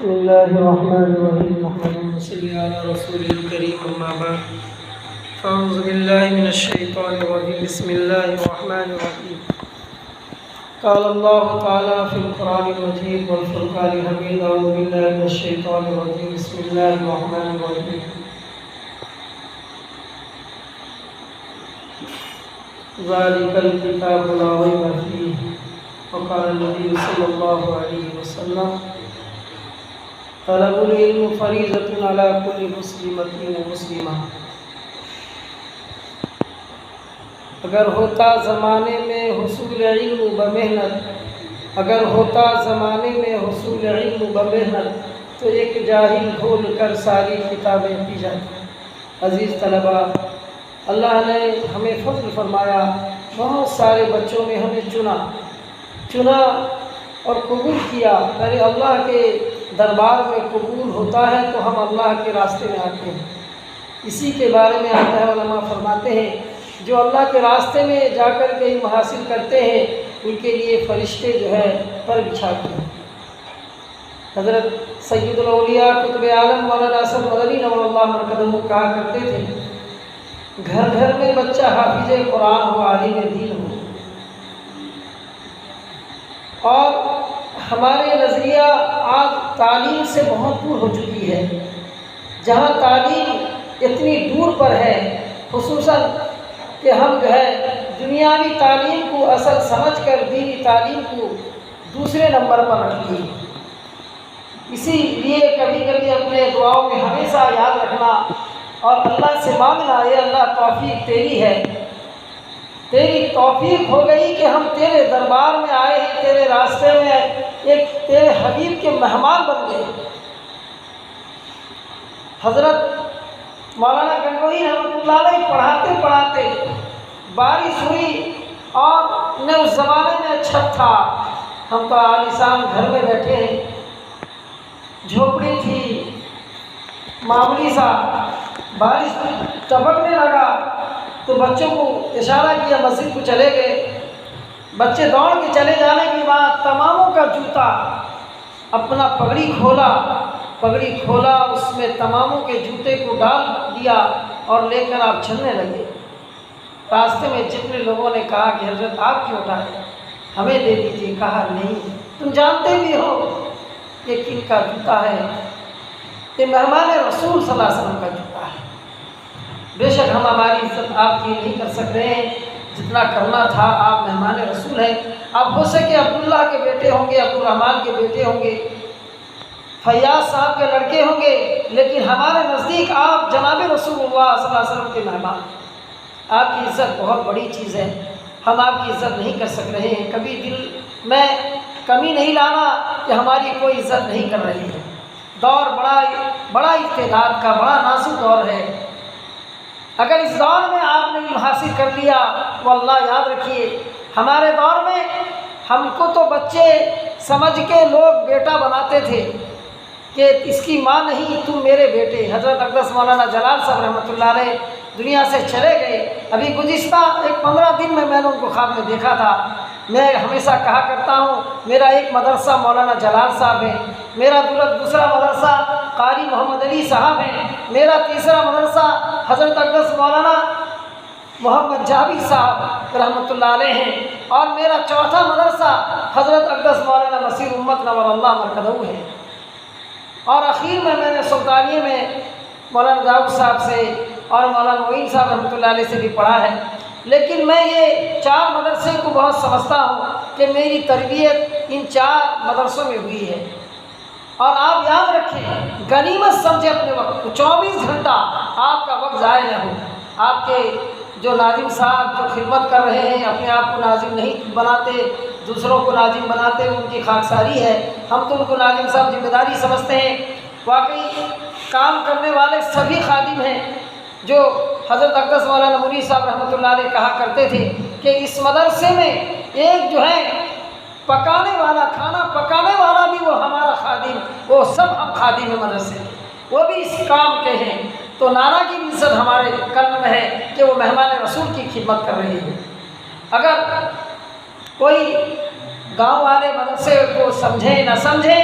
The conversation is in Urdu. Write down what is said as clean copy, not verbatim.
بسم الله الرحمن الرحيم اللهم صل على رسوله الكريم أما بعد فأعوذ بالله من الشيطان الرجيم بسم الله الرحمن الرحيم قال الله تعالى في القرآن المجيد والفرقان الحميد أعوذ بالله من الشيطان الرجيم بسم الله الرحمن الرحيم ذلك الكتاب لا ريب فيه وقال النبي صلى الله عليه وسلم طلب العلم فریضۃ علی کل مسلمۃ و مسلمہ۔ اگر ہوتا زمانے میں حصول علم بمحنت، اگر ہوتا زمانے میں حصول علم بمحنت تو ایک جاہل کھول کر ساری کتابیں پی جاتی۔ عزیز طلباء، اللہ نے ہمیں فضل فرمایا، بہت سارے بچوں میں ہمیں چنا اور قبول کیا۔ ارے اللہ کے دربار میں قبول ہوتا ہے تو ہم اللہ کے راستے میں آتے ہیں۔ اسی کے بارے میں آتا ہے، علماء فرماتے ہیں جو اللہ کے راستے میں جا کر کے علم حاصل کرتے ہیں ان کے لیے فرشتے جو ہے پر بچھاتے ہیں۔ حضرت سید الاولیاء قطب عالم مولانا اسد مدنی نور اللہ مرکزہ کہا کرتے تھے، گھر گھر میں بچہ حافظ قرآن ہو، عالم دین ہو۔ اور ہمارے نظریہ آج تعلیم سے بہت دور ہو چکی ہے۔ جہاں تعلیم اتنی دور پر ہے، خصوصاً کہ ہم جو ہے دنیاوی تعلیم کو اصل سمجھ کر دینی تعلیم کو دوسرے نمبر پر رکھ دی۔ اسی لیے کبھی کبھی اپنے دعاؤں میں ہمیشہ یاد رکھنا اور اللہ سے مانگنا، اے اللہ توفیق تیری ہے، تیری توفیق ہو گئی کہ ہم تیرے دربار میں آئے ہیں، تیرے راستے میں ایک تیرے حبیب کے مہمان بن گئے۔ حضرت مولانا گنگوہی رحمۃ اللہ علیہ پڑھاتے پڑھاتے بارش ہوئی اور نہ اس زمانے میں چھت تھا، ہم تو عالیشان گھر میں بیٹھے ہیں، جھوپڑی تھی معمولی سا، بارش ٹپکنے لگا تو بچوں کو اشارہ کیا مسجد کو چلے گئے۔ بچے دوڑ کے چلے جانے کے بعد تماموں کا جوتا اپنا پگڑی کھولا، اس میں تماموں کے جوتے کو ڈال دیا اور لے کر آپ چلنے لگے۔ راستے میں جتنے لوگوں نے کہا کہ حضرت آپ کیوں اٹھائے، ہمیں دے دیجیے، کہا نہیں، تم جانتے بھی ہو یہ کن کا جوتا ہے، یہ مہمان رسول صلی اللہ علیہ وسلم کا جوتا ہے۔ بے شک ہم ہماری عزت آپ کی نہیں کر سک رہے ہیں، جتنا کرنا تھا، آپ مہمان رسول ہیں۔ آپ ہو سکے عبداللہ کے بیٹے ہوں گے، عبدالرحمن کے بیٹے ہوں گے، فیاض صاحب کے لڑکے ہوں گے، لیکن ہمارے نزدیک آپ جناب رسول اللہ صلی اللہ علیہ وسلم کے مہمان۔ آپ کی عزت بہت بڑی چیز ہے، ہم آپ کی عزت نہیں کر سک رہے ہیں۔ کبھی دل میں کمی نہیں لانا کہ ہماری کوئی عزت نہیں کر رہی ہے۔ دور بڑا استعداد کا، بڑا نازک دور ہے۔ اگر اس دور میں آپ نے علم حاصل کر لیا تو اللہ یاد رکھیے، ہمارے دور میں ہم کو تو بچے سمجھ کے لوگ بیٹا بناتے تھے کہ اس کی ماں نہیں، تم میرے بیٹے۔ حضرت اقدس مولانا جلال صاحب رحمۃ اللہ علیہ دنیا سے چلے گئے۔ ابھی گزشتہ 15 دن میں نے ان کو خواب میں دیکھا تھا۔ میں ہمیشہ کہا کرتا ہوں، میرا ایک مدرسہ مولانا جلال صاحب ہے، میرا دوسرا مدرسہ قاری محمد علی صاحب ہیں، میرا تیسرا مدرسہ حضرت اقدس مولانا محمد جابر صاحب رحمۃ اللہ علیہ ہیں، اور میرا چوتھا مدرسہ حضرت اقدس مولانا نصیر امت نور اللہ مرکزہ ہے۔ اور اخیر میں نے سلطانیہ میں مولانا داؤد صاحب سے اور مولانا معین صاحب رحمۃ اللہ علیہ سے بھی پڑھا ہے۔ لیکن میں یہ 4 مدرسے کو بہت سمجھتا ہوں کہ میری تربیت ان 4 مدرسوں میں ہوئی ہے۔ اور آپ یاد رکھیں، غنیمت سمجھے اپنے وقت کو، 24 گھنٹہ آپ کا وقت ضائع نہ ہو۔ آپ کے جو ناظم صاحب جو خدمت کر رہے ہیں، اپنے آپ کو ناظم نہیں بناتے، دوسروں کو ناظم بناتے، ان کی خاکساری ہے۔ ہم تو ان کو ناظم صاحب ذمہ داری سمجھتے ہیں۔ واقعی کام کرنے والے سبھی خادم ہیں، جو حضرت اقدس مولانا منیر صاحب رحمۃ اللہ علیہ کہا کرتے تھے کہ اس مدرسے میں ایک جو ہے پکانے والا، کھانا پکانے والا بھی وہ ہمارا خادم، وہ سب ہم خادم ہیں مدرسے، وہ بھی اس کام کے ہیں۔ تو نانا کی بھی عزت ہمارے قلب میں ہے کہ وہ مہمان رسول کی خدمت کر رہی ہے۔ اگر کوئی گاؤں والے مدرسے کو سمجھیں نہ سمجھیں،